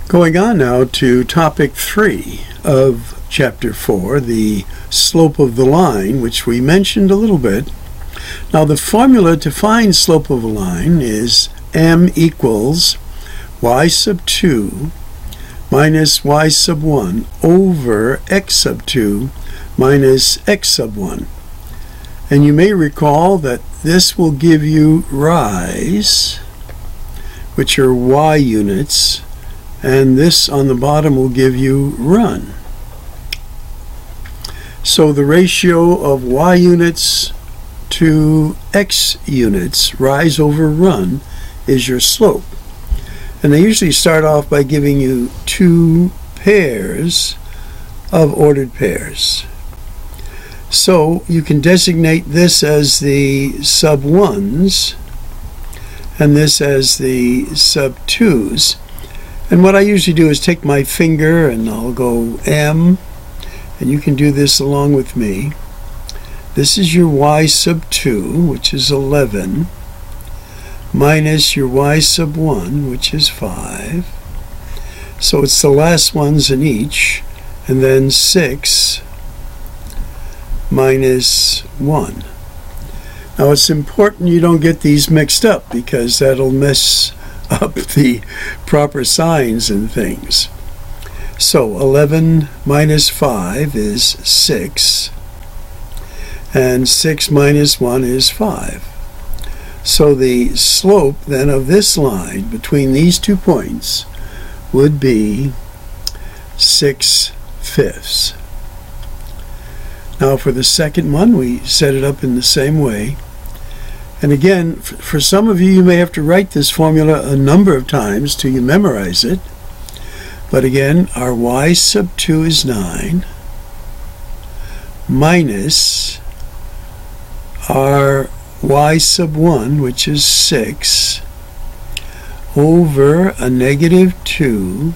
Going on now to topic 3 of chapter 4, the slope of the line, which we mentioned a little bit. Now the formula to find slope of a line is m equals y sub 2 minus y sub 1 over x sub 2 minus x sub 1. And you may recall that this will give you rise, which are y units, and this on the bottom will give you run. So the ratio of y units to x units, rise over run, is your slope. And they usually start off by giving you 2 pairs of ordered pairs. So you can designate this as the sub 1s and this as the sub 2s. And what I usually do is take my finger and I'll go M, and you can do this along with me. This is your y sub 2, which is 11, minus your y sub 1, which is 5. So it's the last ones in each, and then 6 minus 1. Now it's important you don't get these mixed up, because that'll mess up the proper signs and things. So 11 minus 5 is 6, and 6 minus 1 is 5. So the slope then of this line between these 2 points would be 6/5. Now for the second one, we set it up in the same way. And again, for some of you, you may have to write this formula a number of times till you memorize it. But again, our y sub 2 is 9, minus our y sub 1, which is 6, over a negative 2,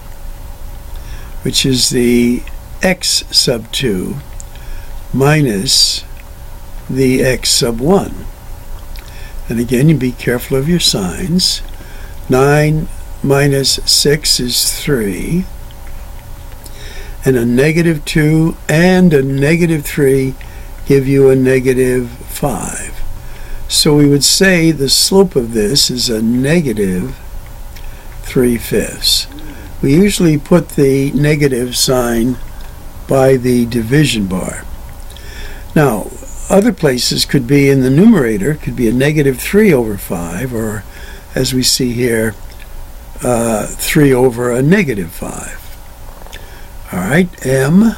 which is the x sub 2, minus the x sub 1. And again, you be careful of your signs. 9 minus 6 is 3. And a negative 2 and a negative 3 give you a negative 5. So we would say the slope of this is a negative 3/5. We usually put the negative sign by the division bar. Now, other places could be in the numerator, could be a negative 3 over 5, or as we see here, 3 over a negative 5. All right, m,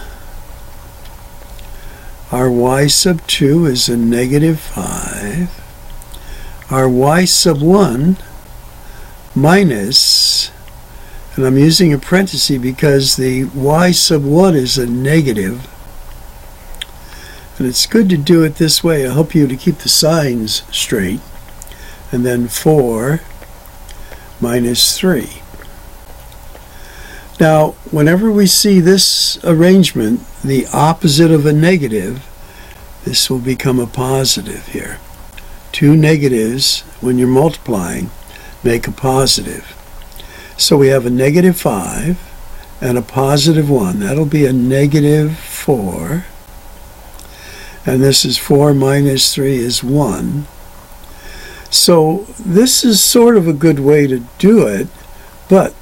our y sub 2 is a negative 5. Our y sub 1 minus, and I'm using a parenthesis because the y sub 1 is a negative. And it's good to do it this way. It'll help you to keep the signs straight. And then 4 minus 3. Now, whenever we see this arrangement, the opposite of a negative, this will become a positive here. 2 negatives, when you're multiplying, make a positive. So we have a negative 5 and a positive 1. That'll be a negative 4. And this is 4 minus 3 is 1. So this is sort of a good way to do it, but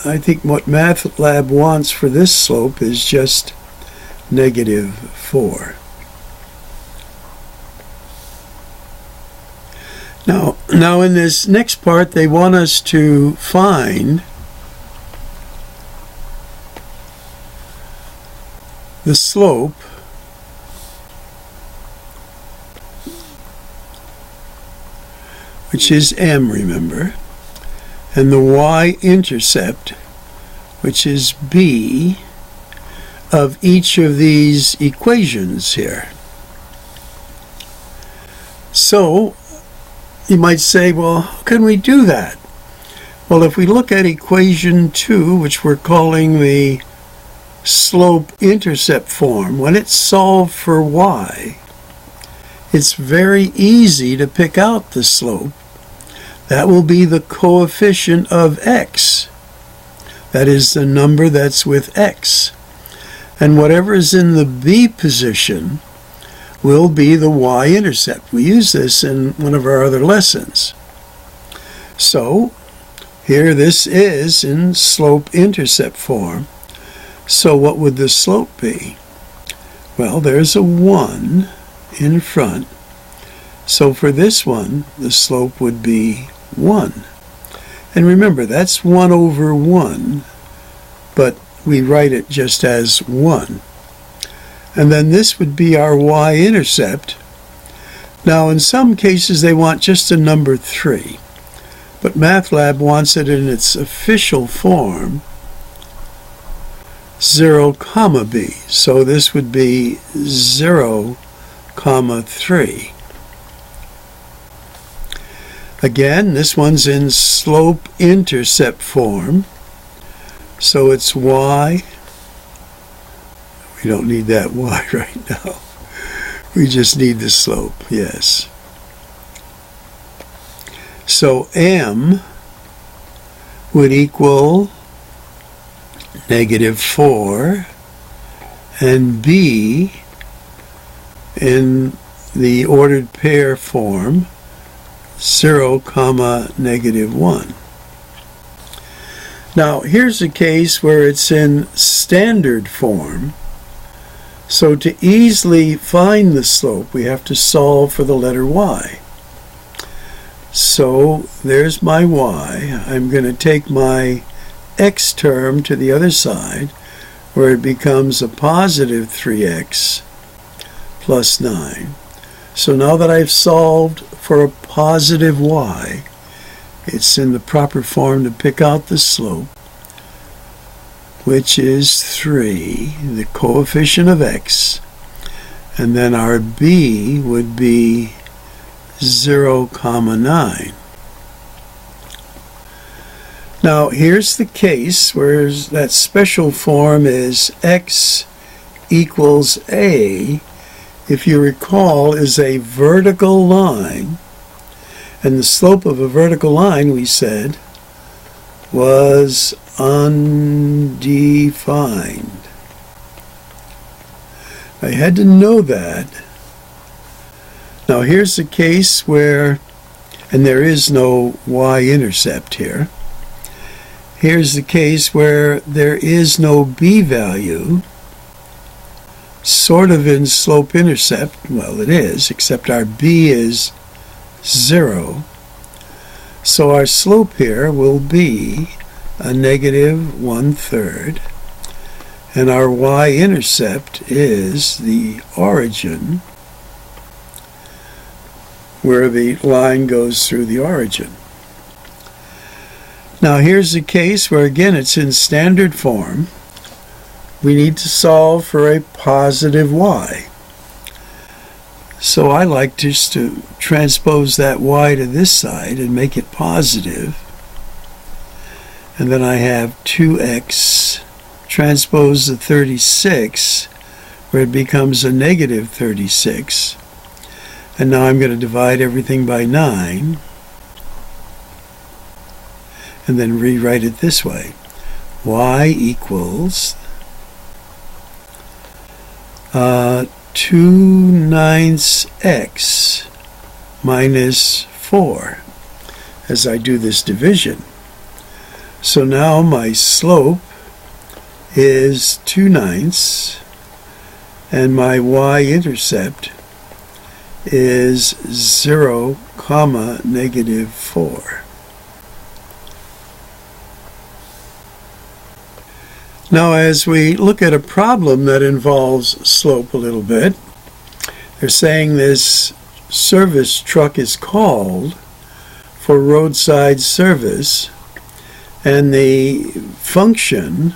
I think what MathLab wants for this slope is just negative 4. Now in this next part, they want us to find the slope which is m, remember, and the y-intercept, which is b, of each of these equations here. So you might say, well, how can we do that? Well, if we look at equation 2, which we're calling the slope-intercept form, when it's solved for y, it's very easy to pick out the slope. That will be the coefficient of x That is the number that's with x. And whatever is in the b position will be the y-intercept. We use this in one of our other lessons. So here this is in slope-intercept form. So what would the slope be? Well, there's a 1 in front. So for this one, the slope would be 1. And remember, that's 1 over 1, but we write it just as 1. And then this would be our y-intercept. Now, in some cases, they want just a number 3, but MATLAB wants it in its official form, 0, b. So this would be 0, 3. Again, this one's in slope-intercept form, so it's y. We don't need that y right now. We just need the slope, yes. So m would equal -4, and b in the ordered pair form, 0, -1. Now, here's a case where it's in standard form. So to easily find the slope, we have to solve for the letter y. So there's my y. I'm going to take my x term to the other side, where it becomes a positive 3x plus 9. So now that I've solved for a positive y, it's in the proper form to pick out the slope, which is 3, the coefficient of x, and then our b would be 0, 9. Now here's the case where that special form is x equals a, if you recall, is a vertical line, and the slope of a vertical line, we said, was undefined. I had to know that. Now here's the case where, and there is no y-intercept here. Here's the case where there is no b value, sort of in slope-intercept. Well, it is, except our b is 0. So our slope here will be a -1/3, and our y-intercept is the origin, where the line goes through the origin. Now here's a case where, again, it's in standard form. We need to solve for a positive y. So I like just to transpose that y to this side and make it positive. And then I have 2x transpose the 36, where it becomes a -36. And now I'm going to divide everything by 9. And then rewrite it this way. Y equals 2/9 x minus 4 as I do this division. So now my slope is 2/9, and my y-intercept is 0, -4. Now, as we look at a problem that involves slope a little bit, they're saying this service truck is called for roadside service, and the function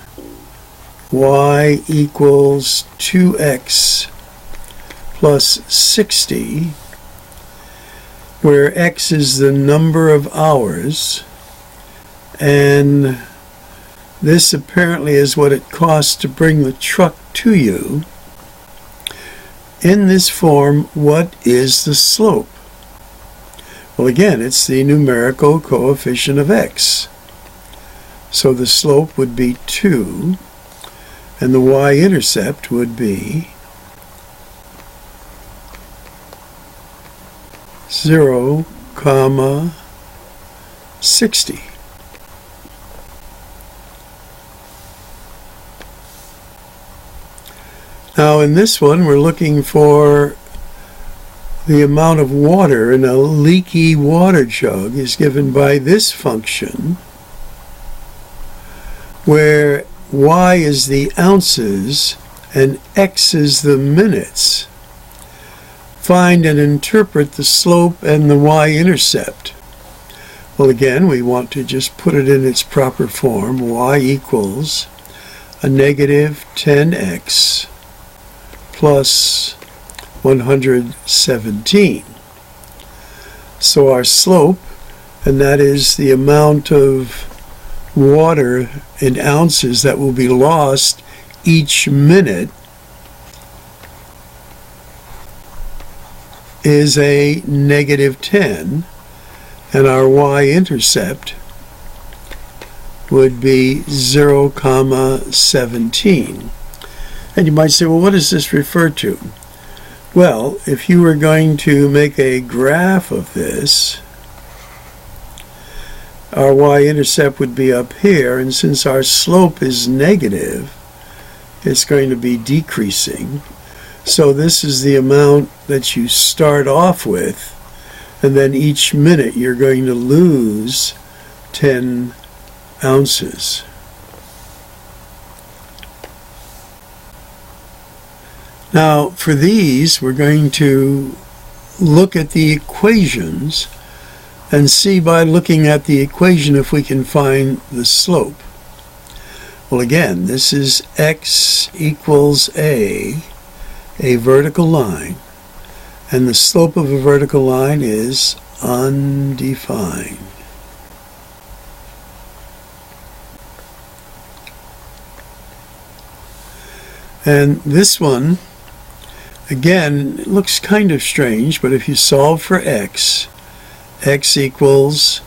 y equals 2x plus 60, where x is the number of hours, and this apparently is what it costs to bring the truck to you. In this form, what is the slope? Well, again, it's the numerical coefficient of x. So the slope would be 2, and the y-intercept would be 0, 60. Now in this one we're looking for the amount of water in a leaky water jug is given by this function, where y is the ounces and x is the minutes. Find and interpret the slope and the y-intercept. Well, again, we want to just put it in its proper form. Y equals a negative 10x plus 117. So our slope, and that is the amount of water in ounces that will be lost each minute, is a negative 10, and our y-intercept would be 0,17. And you might say, well, what does this refer to? Well, if you were going to make a graph of this, our y-intercept would be up here, and since our slope is negative, it's going to be decreasing. So this is the amount that you start off with, and then each minute you're going to lose 10 ounces. Now, for these, we're going to look at the equations and see by looking at the equation if we can find the slope. Well, again, this is x equals a vertical line, and the slope of a vertical line is undefined. And this one, again, it looks kind of strange, but if you solve for x equals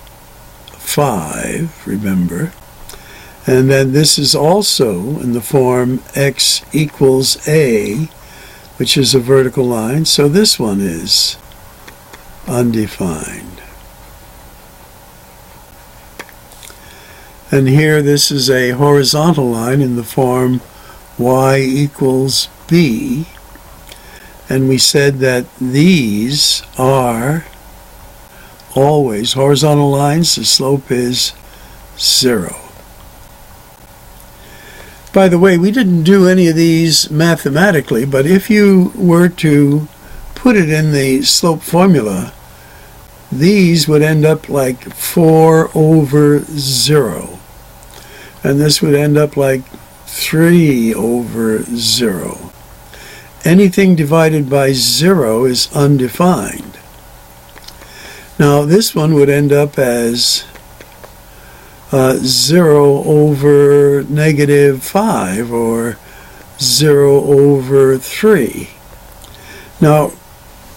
5, remember, and then this is also in the form x equals a, which is a vertical line, so this one is undefined. And here this is a horizontal line in the form y equals b, and we said that these are always horizontal lines. The slope is 0. By the way, we didn't do any of these mathematically, but if you were to put it in the slope formula, these would end up like 4 over 0, and this would end up like 3 over 0. Anything divided by 0 is undefined. Now this one would end up as 0 over negative 5 or 0 over 3. Now,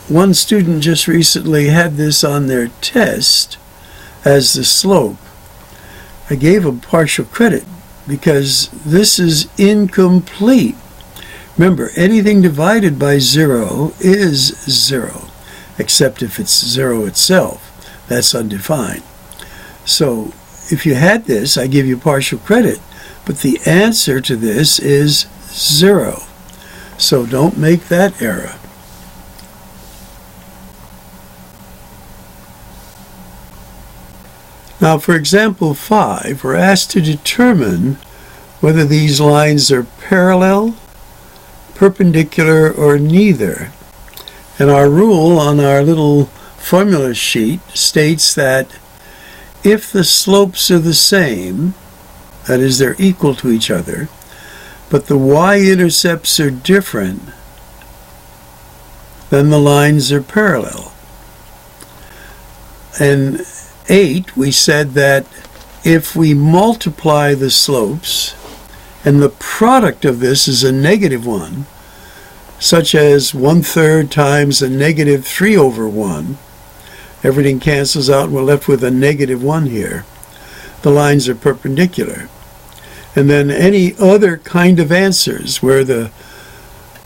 one student just recently had this on their test as the slope. I gave him partial credit because this is incomplete. Remember, anything divided by 0 is 0, except if it's 0 itself. That's undefined. So if you had this, I give you partial credit, but the answer to this is 0. So don't make that error. Now, for example 5, we're asked to determine whether these lines are parallel, perpendicular, or neither. And our rule on our little formula sheet states that if the slopes are the same, that is, they're equal to each other, but the y-intercepts are different, then the lines are parallel. In 8, we said that if we multiply the slopes, and the product of this is a negative 1, such as 1/3 times a negative 3 over 1, everything cancels out and we're left with a negative 1 here. the lines are perpendicular. And then any other kind of answers where the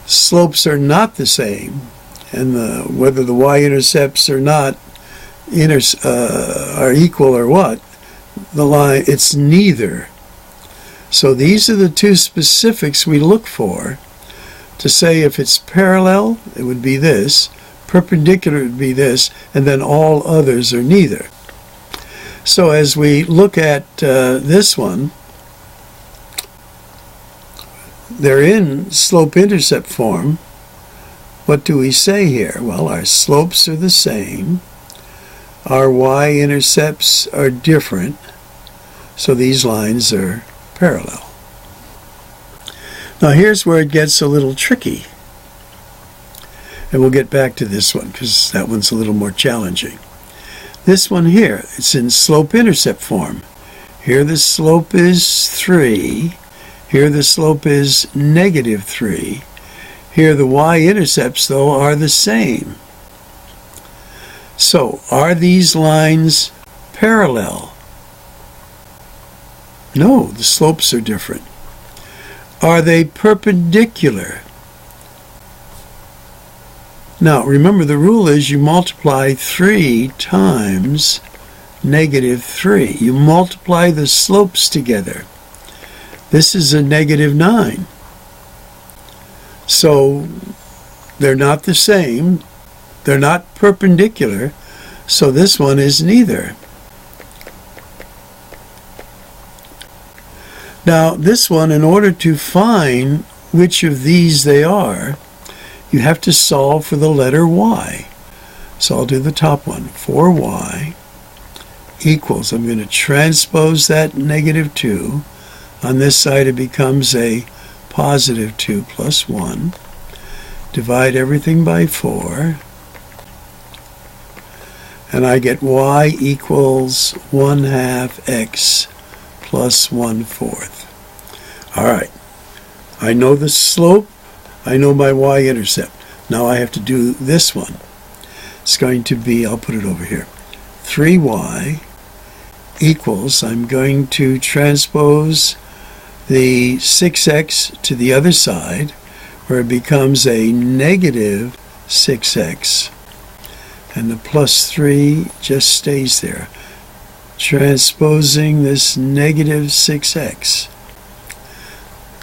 slopes are not the same, and whether the y-intercepts are not are equal or what, the line, it's neither. So these are the two specifics we look for to say if it's parallel, it would be this, perpendicular would be this, and then all others are neither. So as we look at this one, they're in slope-intercept form. What do we say here? Well, our slopes are the same. Our y-intercepts are different. So these lines are parallel. Now here's where it gets a little tricky. And we'll get back to this one because that one's a little more challenging. This one here, it's in slope-intercept form. Here the slope is 3. Here the slope is -3. Here the y-intercepts, though, are the same. So, are these lines parallel? No, the slopes are different. Are they perpendicular? Now, remember the rule is you multiply 3 times -3. You multiply the slopes together. This is a -9. So they're not the same. They're not perpendicular. So this one is neither. Now this one, in order to find which of these they are, you have to solve for the letter y. So I'll do the top one. 4y equals, I'm going to transpose that -2. On this side it becomes a +2 plus 1. Divide everything by 4. And I get y equals 1/2 x plus 1/4. All right. I know the slope. I know my y-intercept. Now I have to do this one. It's going to be, I'll put it over here, 3y equals, I'm going to transpose the 6x to the other side, where it becomes a -6x, and the +3 just stays there. Transposing this -6x,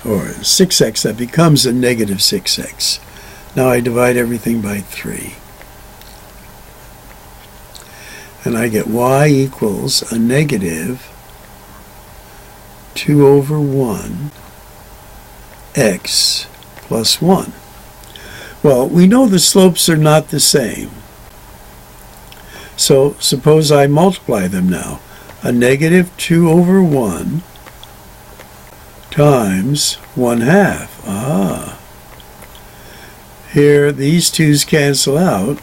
or 6x, that becomes a -6x. Now I divide everything by 3. And I get y equals a -2/1 x plus 1. Well, we know the slopes are not the same. So suppose I multiply them now. A -2/1 times 1/2. Here these twos cancel out.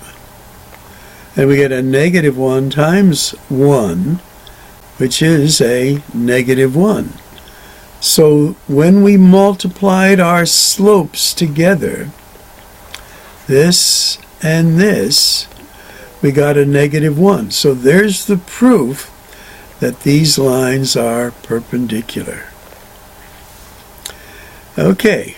And we get a -1 times 1, which is a -1. So when we multiplied our slopes together, this and this, we got a -1. So there's the proof that these lines are perpendicular. Okay.